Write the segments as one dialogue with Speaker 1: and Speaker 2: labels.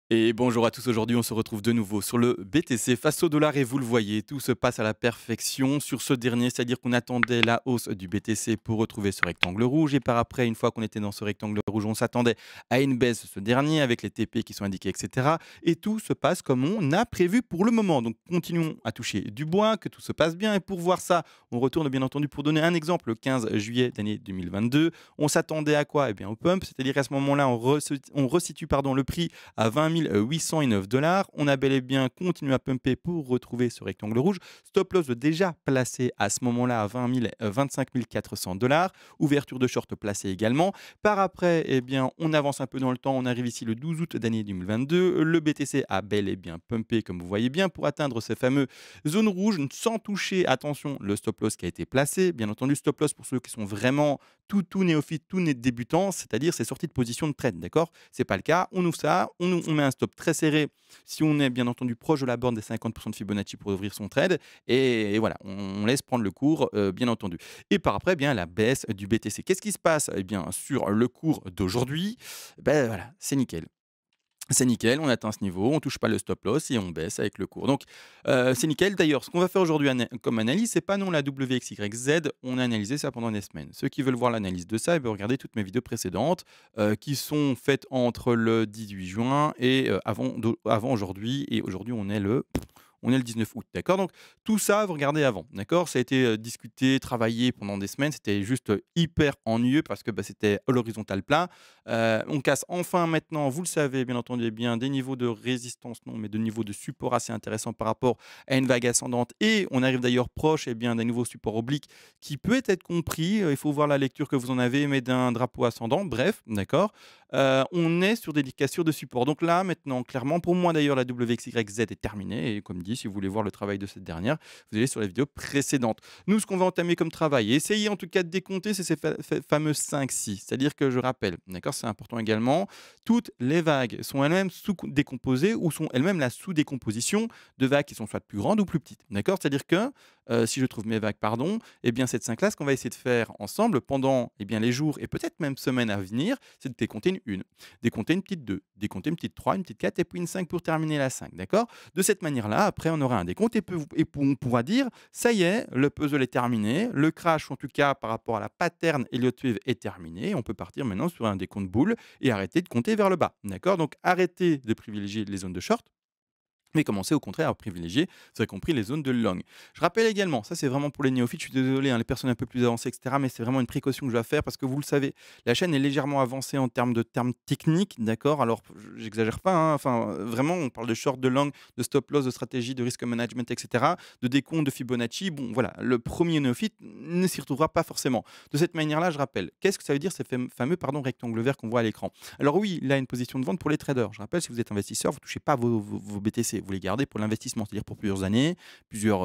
Speaker 1: Et bonjour à tous, aujourd'hui on se retrouve de nouveau sur le BTC face au dollar et vous le voyez, tout se passe à la perfection sur ce dernier, c'est-à-dire qu'on attendait la hausse du BTC pour retrouver ce rectangle rouge et par après, une fois qu'on était dans ce rectangle rouge, on s'attendait à une baisse de ce dernier avec les TP qui sont indiqués, etc. Et tout se passe comme on a prévu pour le moment. Donc continuons à toucher du bois, que tout se passe bien et pour voir ça, on retourne bien entendu pour donner un exemple, le 15 juillet d'année 2022, on s'attendait à quoi? Eh bien au pump, c'est-à-dire qu'à ce moment-là, on resitue le prix à 20 809 dollars. On a bel et bien continué à pumper pour retrouver ce rectangle rouge. Stop loss déjà placé à ce moment-là à 25 400 dollars. Ouverture de short placée également. Par après, eh bien, on avance un peu dans le temps. On arrive ici le 12 août d'année 2022. Le BTC a bel et bien pumpé, comme vous voyez bien, pour atteindre ces fameux zones rouges sans toucher, attention, le stop loss qui a été placé. Bien entendu, stop loss pour ceux qui sont vraiment tout néophyte, tout net débutant, c'est-à-dire c'est sorti de position de trade, d'accord? C'est pas le cas, on ouvre ça, on met un stop très serré si on est bien entendu proche de la borne des 50 de Fibonacci pour ouvrir son trade et voilà, on laisse prendre le cours, bien entendu. Et par après, eh bien la baisse du BTC. Qu'est-ce qui se passe? Eh bien sur le cours d'aujourd'hui, ben voilà, c'est nickel. C'est nickel, on atteint ce niveau, on touche pas le stop loss et on baisse avec le cours. Donc, c'est nickel. D'ailleurs, ce qu'on va faire aujourd'hui comme analyse, c'est pas non la WXYZ, on a analysé ça pendant des semaines. Ceux qui veulent voir l'analyse de ça, ils peuvent regarder toutes mes vidéos précédentes qui sont faites entre le 18 juin et avant aujourd'hui. Et aujourd'hui, on est le 19 août, d'accord? Donc tout ça, vous regardez avant, d'accord? Ça a été, discuté, travaillé pendant des semaines. C'était juste, hyper ennuyeux parce que, bah, c'était à l'horizontale plat. On casse enfin maintenant, vous le savez bien entendu eh bien, des niveaux de résistance non, mais de niveaux de support assez intéressants par rapport à une vague ascendante et on arrive d'ailleurs proche, eh bien, d'un nouveau support oblique qui peut être compris, il faut voir la lecture que vous en avez, mais d'un drapeau ascendant, bref, d'accord? On est sur des cassures de support. Donc là, maintenant, clairement, pour moi d'ailleurs, la WXYZ est terminée. Et comme dit, si vous voulez voir le travail de cette dernière, vous allez sur la vidéo précédente. Nous, ce qu'on va entamer comme travail, et essayer en tout cas de décompter, c'est ces fameux 5-6. C'est-à-dire que je rappelle, d'accord, c'est important également, toutes les vagues sont elles-mêmes sous-décomposées ou sont elles-mêmes la sous-décomposition de vagues qui sont soit plus grandes ou plus petites. D'accord? C'est-à-dire que si je trouve mes vagues, pardon, eh bien cette 5 là, ce qu'on va essayer de faire ensemble pendant eh bien, les jours et peut-être même semaines à venir, c'est de décompter une 1, décompter une petite 2, décompter une petite 3, une petite 4 et puis une 5 pour terminer la 5, d'accord? De cette manière-là, après, on aura un décompte on pourra dire, ça y est, le puzzle est terminé, le crash, en tout cas par rapport à la pattern Elliott Wave est terminé, on peut partir maintenant sur un décompte boule et arrêter de compter vers le bas, d'accord? Donc arrêtez de privilégier les zones de short mais commencez au contraire à privilégier, vous avez compris, les zones de long. Je rappelle également, ça c'est vraiment pour les néophytes, je suis désolé, hein, les personnes un peu plus avancées, etc., mais c'est vraiment une précaution que je dois faire parce que vous le savez, la chaîne est légèrement avancée en termes de termes techniques, d'accord? Alors, j'exagère pas, hein, enfin, vraiment, on parle de short, de long, de stop loss, de stratégie, de risk management, etc., de décompte, de Fibonacci. Bon, voilà, le premier néophyte ne s'y retrouvera pas forcément. De cette manière-là, je rappelle, qu'est-ce que ça veut dire ces fameux rectangles verts qu'on voit à l'écran? Alors oui, il a une position de vente pour les traders. Je rappelle, si vous êtes investisseur, vous ne touchez pas vos BTC, vous les gardez pour l'investissement, c'est-à-dire pour plusieurs années, plusieurs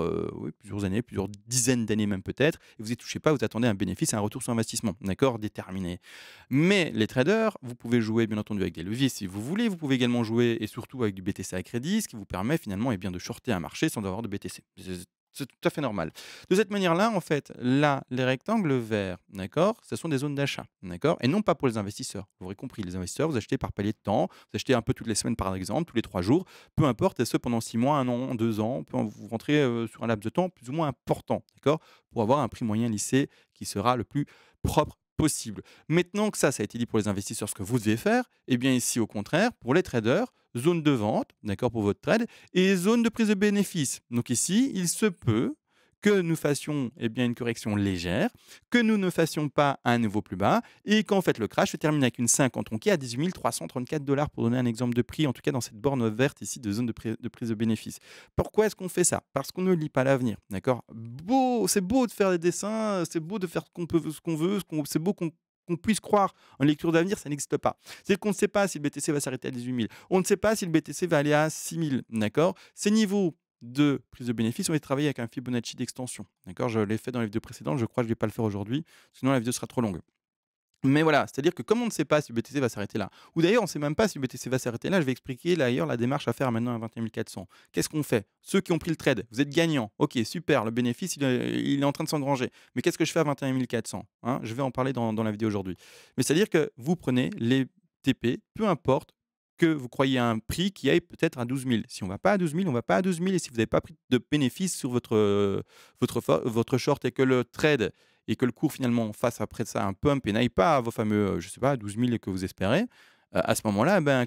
Speaker 1: années, plusieurs dizaines d'années même peut-être, et vous n'y touchez pas, vous attendez un bénéfice et un retour sur investissement, d'accord, déterminé. Mais les traders, vous pouvez jouer bien entendu avec des leviers si vous voulez, vous pouvez également jouer et surtout avec du BTC à crédit, ce qui vous permet finalement bien, de shorter un marché sans avoir de BTC. C'est tout à fait normal. De cette manière-là, en fait, là, les rectangles verts, d'accord, ce sont des zones d'achat, d'accord, et non pas pour les investisseurs. Vous aurez compris, les investisseurs, vous achetez par palier de temps, vous achetez un peu toutes les semaines par exemple, tous les 3 jours, peu importe, et ce pendant 6 mois, 1 an, 2 ans, vous rentrez sur un laps de temps plus ou moins important, d'accord, pour avoir un prix moyen lissé qui sera le plus propre possible. Maintenant que ça a été dit pour les investisseurs, ce que vous devez faire, eh bien ici, au contraire, pour les traders, zone de vente, d'accord, pour votre trade, et zone de prise de bénéfice. Donc ici, il se peut que nous fassions bien, une correction légère, que nous ne fassions pas un nouveau plus bas, et qu'en fait le crash se termine avec une 5 en tronqué à 18 334 dollars pour donner un exemple de prix, en tout cas dans cette borne verte ici de zone de prise de bénéfice. Pourquoi est-ce qu'on fait ça? Parce qu'on ne lit pas l'avenir, d'accord? C'est beau de faire des dessins, c'est beau de faire ce qu'on veut, c'est beau qu'on puisse croire en lecture d'avenir, ça n'existe pas. C'est qu'on ne sait pas si le BTC va s'arrêter à 18 000. On ne sait pas si le BTC va aller à 6 000. D'accord? Ces niveaux de prise de bénéfice, on va travailler avec un Fibonacci d'extension. D'accord? Je l'ai fait dans les vidéos précédentes. Je crois que je ne vais pas le faire aujourd'hui. Sinon, la vidéo sera trop longue. Mais voilà, c'est-à-dire que comme on ne sait pas si le BTC va s'arrêter là, ou d'ailleurs on ne sait même pas si le BTC va s'arrêter là, je vais expliquer d'ailleurs la démarche à faire maintenant à 21 400. Qu'est-ce qu'on fait? Ceux qui ont pris le trade, vous êtes gagnants. Ok, super, le bénéfice il est en train de s'engranger. Mais qu'est-ce que je fais à 21 400, hein? Je vais en parler dans la vidéo aujourd'hui. Mais c'est-à-dire que vous prenez les TP, peu importe que vous croyez à un prix qui aille peut-être à 12 000. Si on ne va pas à 12 000, on ne va pas à 12 000 et si vous n'avez pas pris de bénéfice sur votre short et que le trade et que le cours finalement fasse après ça un pump et n'aille pas à vos fameux, je sais pas, 12 000 que vous espérez, à ce moment-là, ben,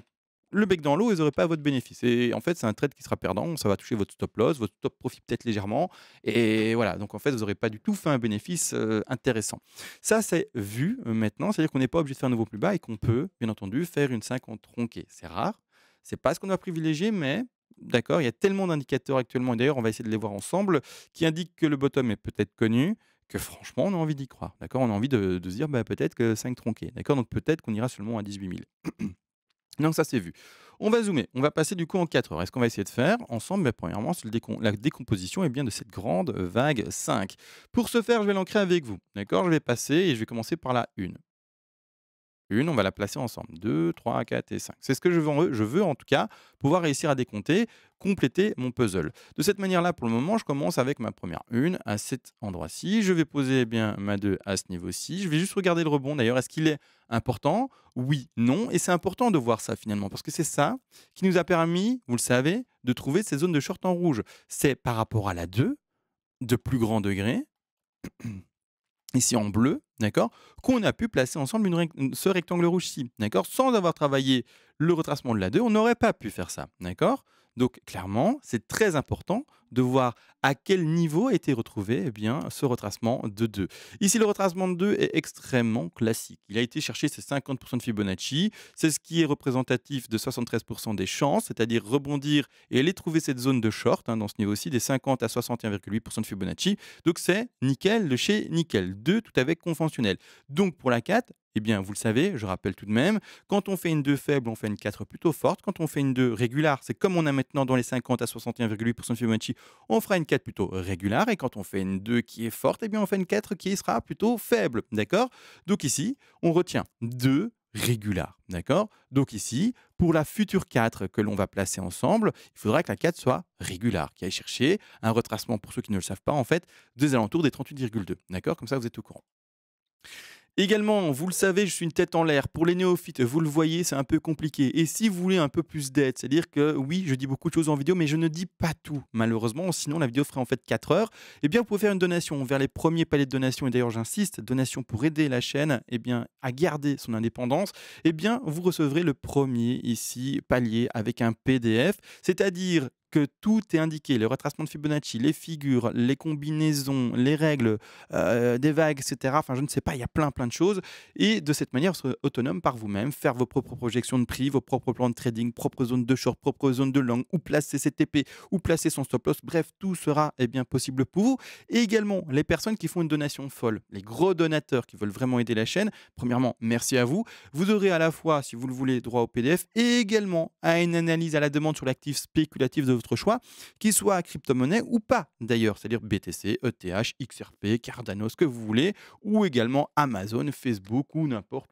Speaker 1: le bec dans l'eau, ils n'auraient pas votre bénéfice et en fait, c'est un trade qui sera perdant. Ça va toucher votre stop loss, votre stop profit peut-être légèrement et voilà, donc en fait, vous n'aurez pas du tout fait un bénéfice, intéressant. Ça, c'est vu, maintenant, c'est-à-dire qu'on n'est pas obligé de faire un nouveau plus bas et qu'on peut, bien entendu, faire une 50 tronquée. C'est rare, c'est pas ce qu'on doit privilégier, mais d'accord, il y a tellement d'indicateurs actuellement et d'ailleurs, on va essayer de les voir ensemble, qui indiquent que le bottom est peut-être connu, que franchement, on a envie d'y croire, d'accord? On a envie de se dire: «Bah, peut-être que 5 tronqués», d'accord? Donc peut-être qu'on ira seulement à 18 000. Donc ça, c'est vu. On va zoomer, on va passer du coup en 4 heures. Et ce qu'on va essayer de faire ensemble, bah, premièrement, c'est la décomposition eh bien, de cette grande vague 5. Pour ce faire, je vais l'ancrer avec vous. D'accord? Je vais passer et je vais commencer par la 1. Une, on va la placer ensemble. 2, 3, 4 et 5. C'est ce que je veux en tout cas pouvoir réussir à décompter, compléter mon puzzle. De cette manière-là, pour le moment, je commence avec ma première une à cet endroit-ci. Je vais poser eh bien ma 2 à ce niveau-ci. Je vais juste regarder le rebond. D'ailleurs, est-ce qu'il est important? Oui, non. Et c'est important de voir ça finalement parce que c'est ça qui nous a permis, vous le savez, de trouver ces zones de short en rouge. C'est par rapport à la 2, de plus grand degré, ici en bleu, d'accord, qu'on a pu placer ensemble ce rectangle rouge-ci, d'accord, sans avoir travaillé le retracement de la 2, on n'aurait pas pu faire ça, d'accord. Donc clairement, c'est très important de voir à quel niveau a été retrouvé eh bien, ce retracement de 2. Ici, le retracement de 2 est extrêmement classique. Il a été chercher ses 50% de Fibonacci, c'est ce qui est représentatif de 73% des chances, c'est-à-dire rebondir et aller trouver cette zone de short, dans ce niveau-ci, des 50 à 61,8% de Fibonacci. Donc c'est nickel de chez nickel, 2 tout avec conventionnel. Donc pour la 4, eh bien vous le savez, je rappelle tout de même, quand on fait une 2 faible, on fait une 4 plutôt forte. Quand on fait une 2 régulière, c'est comme on a maintenant dans les 50 à 61,8% de Fibonacci, on fera une 4 plutôt régulière. Et quand on fait une 2 qui est forte, eh bien on fait une 4 qui sera plutôt faible. D'accord? Donc ici, on retient 2 régulière, d'accord? Donc ici, pour la future 4 que l'on va placer ensemble, il faudra que la 4 soit régulière, qui aille chercher un retracement, pour ceux qui ne le savent pas, en fait, des alentours des 38,2, d'accord? Comme ça, vous êtes au courant. Également, vous le savez, je suis une tête en l'air. Pour les néophytes, vous le voyez, c'est un peu compliqué. Et si vous voulez un peu plus d'aide, c'est-à-dire que oui, je dis beaucoup de choses en vidéo, mais je ne dis pas tout, malheureusement, sinon la vidéo ferait en fait 4 heures. Eh bien, vous pouvez faire une donation vers les premiers paliers de donation, et d'ailleurs j'insiste, donation pour aider la chaîne eh bien, à garder son indépendance. Eh bien, vous recevrez le premier ici palier avec un PDF, c'est-à-dire que tout est indiqué, le retracement de Fibonacci, les figures, les combinaisons, les règles, des vagues, etc. Enfin, je ne sais pas, il y a plein de choses. Et de cette manière, vous serez autonome par vous-même, faire vos propres projections de prix, vos propres plans de trading, propres zones de short, propres zones de long, où placer ses TP, où placer son stop loss. Bref, tout sera eh bien, possible pour vous. Et également, les personnes qui font une donation folle, les gros donateurs qui veulent vraiment aider la chaîne, premièrement, merci à vous. Vous aurez à la fois, si vous le voulez, droit au PDF et également à une analyse à la demande sur l'actif spéculatif de votre choix, qu'il soit à crypto-monnaie ou pas d'ailleurs, c'est-à-dire BTC, ETH, XRP, Cardano, ce que vous voulez, ou également Amazon, Facebook ou n'importe,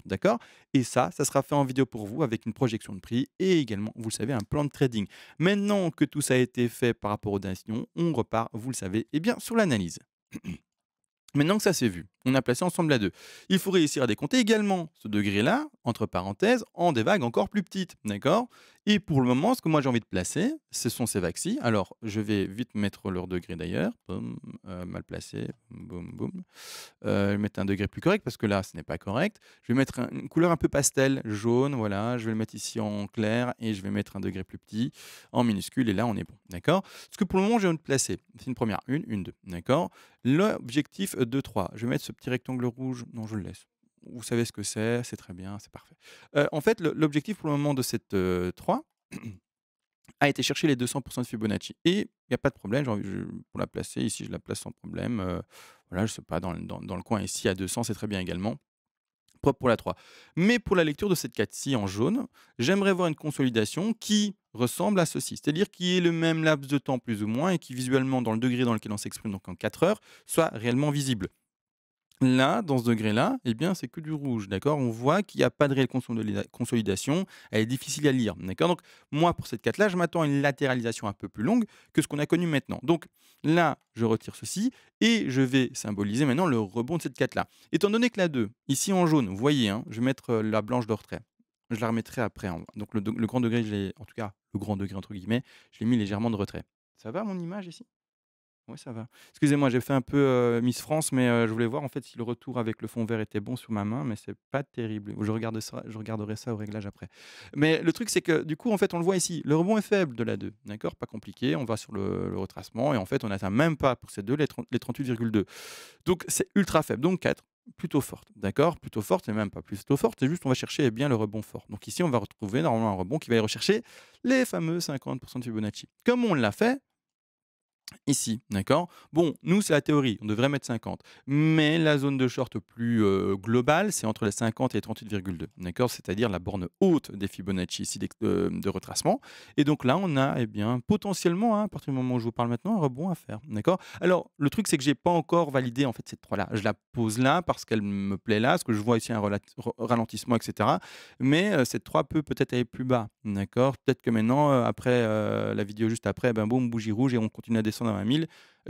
Speaker 1: d'accord? Et ça sera fait en vidéo pour vous avec une projection de prix et également, vous le savez, un plan de trading. Maintenant que tout ça a été fait par rapport aux donations, on repart, vous le savez, eh bien, sur l'analyse. Maintenant que ça c'est vu, on a placé ensemble la 2. Il faut réussir à décompter également ce degré-là, entre parenthèses, en des vagues encore plus petites, d'accord? Et pour le moment, ce que moi j'ai envie de placer, ce sont ces vagues-ci. Alors, je vais vite mettre leur degré d'ailleurs. Boum, mal placé, boum, boum. Je vais mettre un degré plus correct parce que là, ce n'est pas correct. Je vais mettre une couleur un peu pastel, jaune, voilà. Je vais le mettre ici en clair et je vais mettre un degré plus petit, en minuscule, et là, on est bon, d'accord? Ce que pour le moment, j'ai envie de placer, c'est une première, une, deux, d'accord? L'objectif 2, 3. Je vais mettre ce petit rectangle rouge. Non, je le laisse. Vous savez ce que c'est très bien, c'est parfait. En fait, l'objectif pour le moment de cette 3 a été chercher les 200% de Fibonacci. Et il n'y a pas de problème, pour la placer, ici je la place sans problème. Voilà, je sais pas, dans le coin ici à 200, c'est très bien également. Propre pour la 3. Mais pour la lecture de cette 4-ci en jaune, j'aimerais voir une consolidation qui ressemble à ceci, c'est-à-dire qui ait le même laps de temps plus ou moins et qui visuellement dans le degré dans lequel on s'exprime, donc en 4 heures, soit réellement visible. Là, dans ce degré-là, eh bien, c'est que du rouge, d'accord? On voit qu'il n'y a pas de réelle consolidation, elle est difficile à lire, d'accord? Donc moi, pour cette carte-là, je m'attends à une latéralisation un peu plus longue que ce qu'on a connu maintenant. Donc là, je retire ceci et je vais symboliser maintenant le rebond de cette carte-là. Étant donné que la 2, ici en jaune, vous voyez, hein, je vais mettre la blanche de retrait. je la remettrai après, donc le grand degré, en tout cas, «le grand degré» entre guillemets, je l'ai mis légèrement de retrait. Ça va mon image ici? Ouais, ça va. Excusez-moi, j'ai fait un peu, Miss France, mais je voulais voir en fait si le retour avec le fond vert était bon sur ma main, mais c'est pas terrible. Je regarderai ça au réglage après. Mais le truc, c'est que du coup, en fait, on le voit ici, le rebond est faible de la 2, d'accord? Pas compliqué, on va sur le retracement et en fait, on n'atteint même pas pour ces 2 les 38,2. Donc c'est ultra faible, donc 4, plutôt forte, d'accord? Plutôt forte, c'est même pas plutôt forte, c'est juste on va chercher, eh bien, le rebond fort. Donc ici, on va retrouver normalement un rebond qui va aller rechercher les fameux 50 de Fibonacci. Comme on l'a fait ici, d'accord? Bon, nous, c'est la théorie, on devrait mettre 50. Mais la zone de short plus, globale, c'est entre les 50 et les 38,2, d'accord? C'est-à-dire la borne haute des Fibonacci ici de retracement et donc là, on a, eh bien, potentiellement, hein, à partir du moment où je vous parle maintenant, un rebond à faire, d'accord? Alors, le truc, c'est que j'ai pas encore validé, en fait, cette 3 là. Je la pose là parce qu'elle me plaît là, parce que je vois ici un ralentissement et cetera. Mais, cette 3 peut peut-être aller plus bas, d'accord? Peut-être que maintenant, après, la vidéo juste après, ben, boum, bougie rouge et on continue à descendre à 20 000.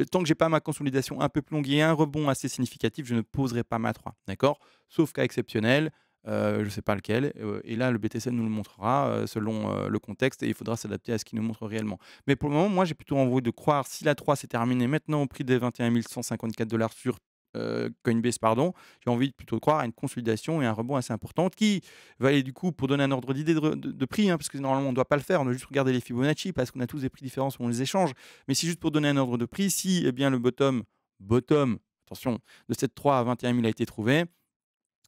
Speaker 1: Tant que j'ai pas ma consolidation un peu plus longue et un rebond assez significatif, je ne poserai pas ma 3, d'accord? Sauf cas exceptionnel, je ne sais pas lequel, et là, le BTC nous le montrera, selon, le contexte et il faudra s'adapter à ce qu'il nous montre réellement. Mais pour le moment, moi, j'ai plutôt envie de croire si la 3 s'est terminée maintenant au prix des 21 154 sur, Coinbase, pardon, j'ai envie plutôt de croire à une consolidation et un rebond assez important qui va aller du coup, pour donner un ordre d'idée de prix, hein, parce que normalement on ne doit pas le faire, on doit juste regarder les Fibonacci parce qu'on a tous des prix différents selon les échanges. Mais c'est juste pour donner un ordre de prix, si eh bien, le bottom, attention, de cette 3 à 21 000 a été trouvé,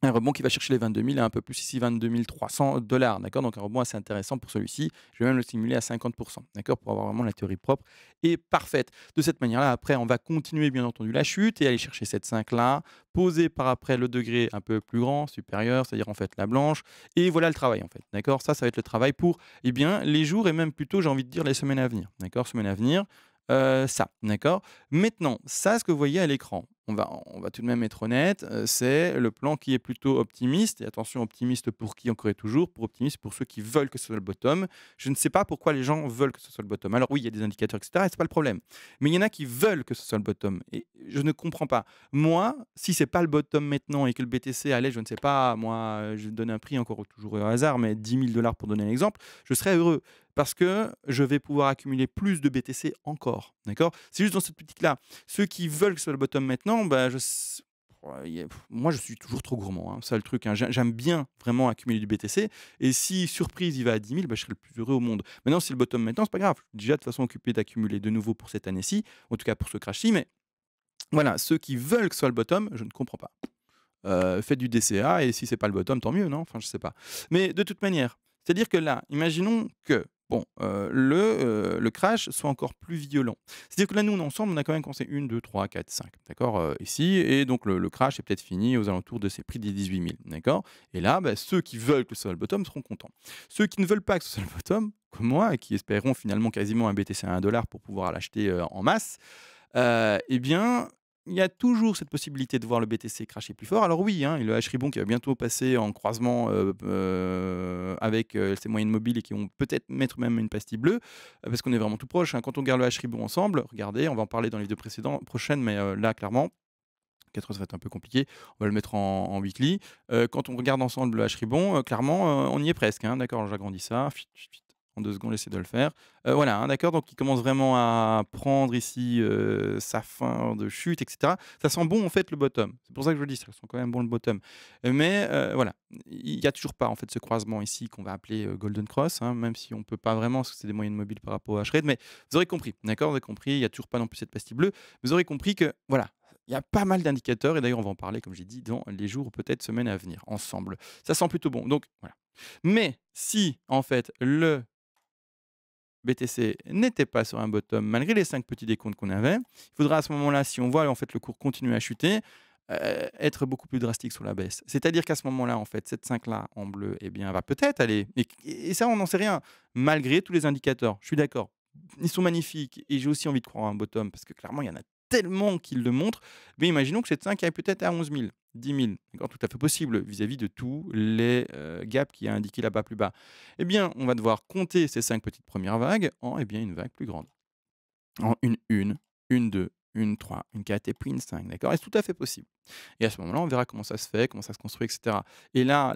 Speaker 1: un rebond qui va chercher les 22 000 et un peu plus ici 22 300 $, d'accord? Donc un rebond assez intéressant pour celui-ci. Je vais même le simuler à 50, d'accord? Pour avoir vraiment la théorie propre et parfaite. De cette manière-là, après, on va continuer bien entendu la chute et aller chercher cette 5 là, poser par après le degré un peu plus grand, supérieur, c'est-à-dire en fait la blanche et voilà le travail en fait, d'accord? Ça va être le travail pour, eh bien, les jours et même plutôt, j'ai envie de dire les semaines à venir, d'accord? Semaines à venir, ça, d'accord? Maintenant, ça, ce que vous voyez à l'écran, on va tout de même être honnête, c'est le plan qui est plutôt optimiste et attention optimiste pour qui encore et toujours? Pour optimiste pour ceux qui veulent que ce soit le bottom. Je ne sais pas pourquoi les gens veulent que ce soit le bottom. Alors oui, il y a des indicateurs et cetera et c'est pas le problème. Mais il y en a qui veulent que ce soit le bottom et je ne comprends pas. Moi, si c'est pas le bottom maintenant et que le BTC allait, je ne sais pas, moi, je donne un prix encore toujours au hasard, mais 10 000 $ pour donner un exemple, je serais heureux parce que je vais pouvoir accumuler plus de BTC encore, d'accord? C'est juste dans cette optique-là. Ceux qui veulent que ce soit le bottom maintenant, bah, ouais, moi, je suis toujours trop gourmand, hein, ça le truc, hein. J'aime bien vraiment accumuler du BTC et si surprise, il va à 10 000, bah, je serai le plus heureux au monde. Maintenant, si c'est le bottom maintenant, c'est pas grave. Je suis déjà de toute façon occupé d'accumuler de nouveau pour cette année-ci, en tout cas pour ce crash-ci, mais voilà, ceux qui veulent que ce soit le bottom, je ne comprends pas. Faites du DCA et si c'est pas le bottom, tant mieux, non? Enfin, je sais pas. Mais de toute manière, c'est-à-dire que là, imaginons que, bon, le crash soit encore plus violent. C'est-à-dire que là, nous, ensemble, on a quand même commencé 1, 2, 3, 4, 5, d'accord, ici et donc le crash est peut-être fini aux alentours de ces prix des 18 000, d'accord? Et là, bah, ceux qui veulent que ce soit le bottom seront contents. Ceux qui ne veulent pas que ce soit le bottom, comme moi et qui espéreront finalement quasiment un BTC à 1 $ pour pouvoir l'acheter, en masse, eh bien, il y a toujours cette possibilité de voir le BTC crasher plus fort. Alors oui, hein, et le H-Ribbon qui va bientôt passer en croisement, avec, ses moyennes mobiles et qui vont peut-être mettre même une pastille bleue, parce qu'on est vraiment tout proche, hein. Quand on regarde le H-Ribbon ensemble, regardez, on va en parler dans les vidéos prochaines, mais là clairement, 4 heures ça va être un peu compliqué, on va le mettre en weekly. Quand on regarde ensemble le H-Ribbon, clairement, on y est presque, hein, d'accord, j'agrandis ça, en 2 secondes, j'essaie de le faire. Voilà, hein, d'accord, donc il commence vraiment à prendre ici, sa fin de chute et cetera. Ça sent bon, en fait, le bottom. C'est pour ça que je le dis, ça sent quand même bon le bottom. Mais voilà, il y a toujours pas, en fait, ce croisement ici qu'on va appeler, golden cross, hein, même si on peut pas vraiment parce que c'est des moyennes mobiles par rapport au H-rate, mais vous aurez compris, d'accord? Vous avez compris, il y a toujours pas non plus cette pastille bleue. Vous aurez compris que, voilà, il y a pas mal d'indicateurs et d'ailleurs, on va en parler, comme j'ai dit, dans les jours ou peut-être semaines à venir, ensemble. Ça sent plutôt bon, donc voilà. Mais si, en fait, le BTC n'était pas sur un bottom malgré les 5 petits décomptes qu'on avait, il faudra à ce moment-là, si on voit en fait le cours continuer à chuter, être beaucoup plus drastique sur la baisse. C'est-à-dire qu'à ce moment-là, en fait, cette 5 là en bleu, eh bien, va peut-être aller et ça, on n'en sait rien, malgré tous les indicateurs. Je suis d'accord. Ils sont magnifiques et j'ai aussi envie de croire à un bottom parce que clairement, il y en a tellement qui le montrent. Mais imaginons que cette 5 aille peut-être à 11 000, 10 000, d'accord? Tout à fait possible vis-à-vis de tous les, gaps qu'il y a indiqués là-bas plus bas. Eh bien, on va devoir compter ces 5 petites premières vagues en, eh bien, une vague plus grande. En une, 2. une 3, une 4 et puis une 5, d'accord? Et c'est tout à fait possible. Et à ce moment-là, on verra comment ça se fait, comment ça se construit, et cetera. Et là,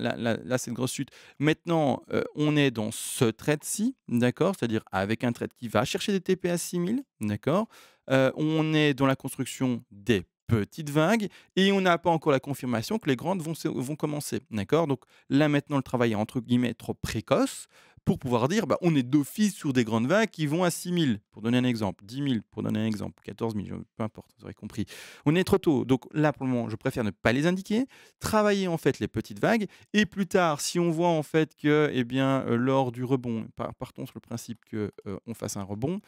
Speaker 1: c'est une grosse chute. Maintenant, on est dans ce trade-ci, d'accord? C'est-à-dire avec un trade qui va chercher des TP à 6 000, d'accord? On est dans la construction des petites vagues et on n'a pas encore la confirmation que les grandes vont commencer, d'accord? Donc là, maintenant, le travail est entre guillemets «trop précoce» pour pouvoir dire, bah, on est d'office sur des grandes vagues qui vont à 6 000 pour donner un exemple, 10 000 pour donner un exemple, 14 000, peu importe, vous aurez compris. On est trop tôt, donc là, pour le moment, je préfère ne pas les indiquer, travailler en fait les petites vagues et plus tard, si on voit en fait que, eh bien, lors du rebond, partons sur le principe que, on fasse un rebond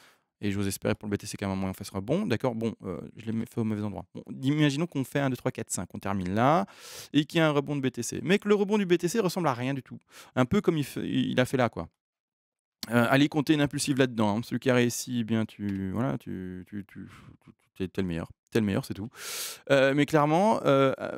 Speaker 1: et j'ose espérer pour le BTC qu'à un moment on fasse un rebond, d'accord? Bon, je l'ai fait au mauvais endroit. Bon, imaginons qu'on fait 1, 2, 3, 4, 5, on termine là et qu'il y a un rebond de BTC, mais que le rebond du BTC ressemble à rien du tout. Un peu comme il a fait là, quoi. Allez compter une impulsive là-dedans, hein. Celui qui a réussi, eh bien tu voilà, tu es le meilleur. Tu es le meilleur, c'est tout. Mais clairement,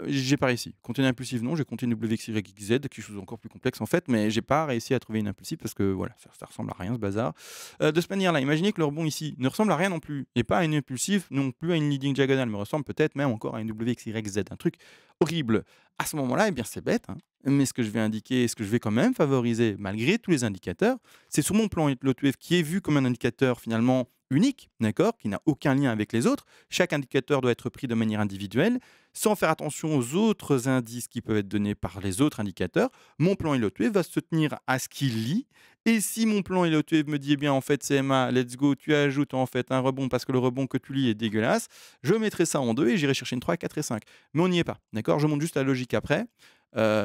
Speaker 1: j'ai pas réussi. Compter une impulsive, non, j'ai compté une WXYZ, quelque chose d'encore plus complexe en fait, mais j'ai pas réussi à trouver une impulsive parce que voilà, ça ressemble à rien ce bazar. De cette manière-là, imaginez que le rebond ici ne ressemble à rien non plus et pas à une impulsive, non plus à une leading diagonale, mais ressemble peut-être même encore à une WXYZ, un truc horrible. À ce moment-là, eh bien c'est bête, hein, mais ce que je vais indiquer, ce que je vais quand même favoriser malgré tous les indicateurs, c'est sur mon plan Lot qui est vu comme un indicateur finalement unique, d'accord? Qui n'a aucun lien avec les autres. Chaque indicateur doit être pris de manière individuelle, sans faire attention aux autres indices qui peuvent être donnés par les autres indicateurs. Mon plan Elotwave va se tenir à ce qu'il lit. Et si mon plan Elotwave me dit, eh bien, en fait, CMA, let's go, tu ajoutes en fait un rebond parce que le rebond que tu lis est dégueulasse, je mettrai ça en deux et j'irai chercher une 3, 4 et 5. Mais on n'y est pas, d'accord? Je montre juste la logique après.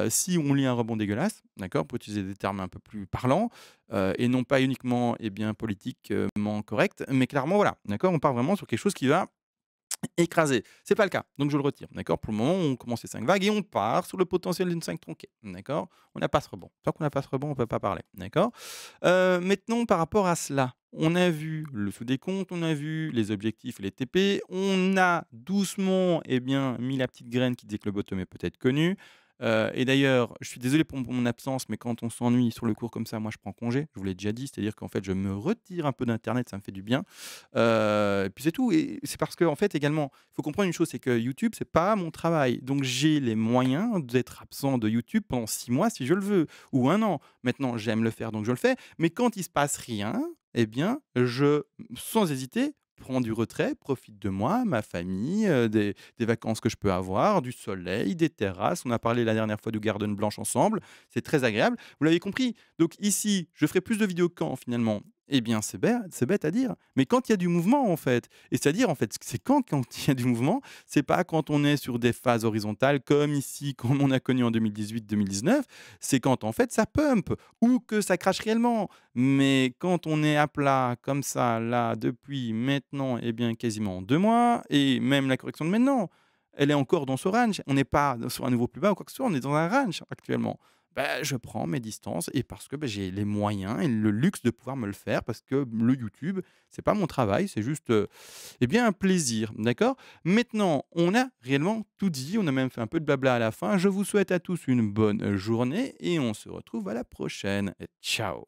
Speaker 1: Si on lit un rebond dégueulasse, d'accord, pour utiliser des termes un peu plus parlants, et non pas uniquement, eh bien, politiquement correct, mais clairement, voilà, d'accord, on part vraiment sur quelque chose qui va écraser. C'est pas le cas, donc je le retire, d'accord. Pour le moment, on commence les 5 vagues et on part sur le potentiel d'une 5 tronquée, d'accord. On n'a pas ce rebond. Tant qu'on n'a pas ce rebond, on peut pas parler, d'accord. Maintenant, par rapport à cela, on a vu le sous-décompte, on a vu les objectifs et les TP, on a doucement, eh bien, mis la petite graine qui disait que le bottom est peut-être connu. Et d'ailleurs, je suis désolé pour mon absence, mais quand on s'ennuie sur le cours comme ça, moi je prends congé. Je vous l'ai déjà dit, c'est-à-dire qu'en fait, je me retire un peu d'internet, ça me fait du bien. Et puis c'est tout et c'est parce qu'en fait également, il faut comprendre une chose, c'est que YouTube, c'est pas mon travail. Donc j'ai les moyens d'être absent de YouTube pendant 6 mois si je le veux ou 1 an. Maintenant, j'aime le faire, donc je le fais. Mais quand il se passe rien, eh bien, je sans hésiter, prends du retrait, profite de moi, ma famille, des vacances que je peux avoir, du soleil, des terrasses. On a parlé la dernière fois du Garden Blanche ensemble, c'est très agréable. Vous l'avez compris. Donc ici, je ferai plus de vidéos quand finalement? Eh bien, c'est bête à dire, mais quand il y a du mouvement en fait. Et c'est-à-dire en fait, c'est quand il y a du mouvement, c'est pas quand on est sur des phases horizontales comme ici, comme on a connu en 2018-2019, c'est quand en fait ça pump ou que ça crache réellement. Mais quand on est à plat comme ça, là, depuis maintenant, eh bien, quasiment 2 mois et même la correction de maintenant, elle est encore dans ce range. On n'est pas sur un niveau plus bas ou quoi que ce soit, on est dans un range actuellement. Bah, je prends mes distances et parce que, bah, j'ai les moyens et le luxe de pouvoir me le faire parce que le YouTube, c'est pas mon travail, c'est juste, eh bien, un plaisir, d'accord? Maintenant, on a réellement tout dit, on a même fait un peu de blabla à la fin. Je vous souhaite à tous une bonne journée et on se retrouve à la prochaine. Ciao.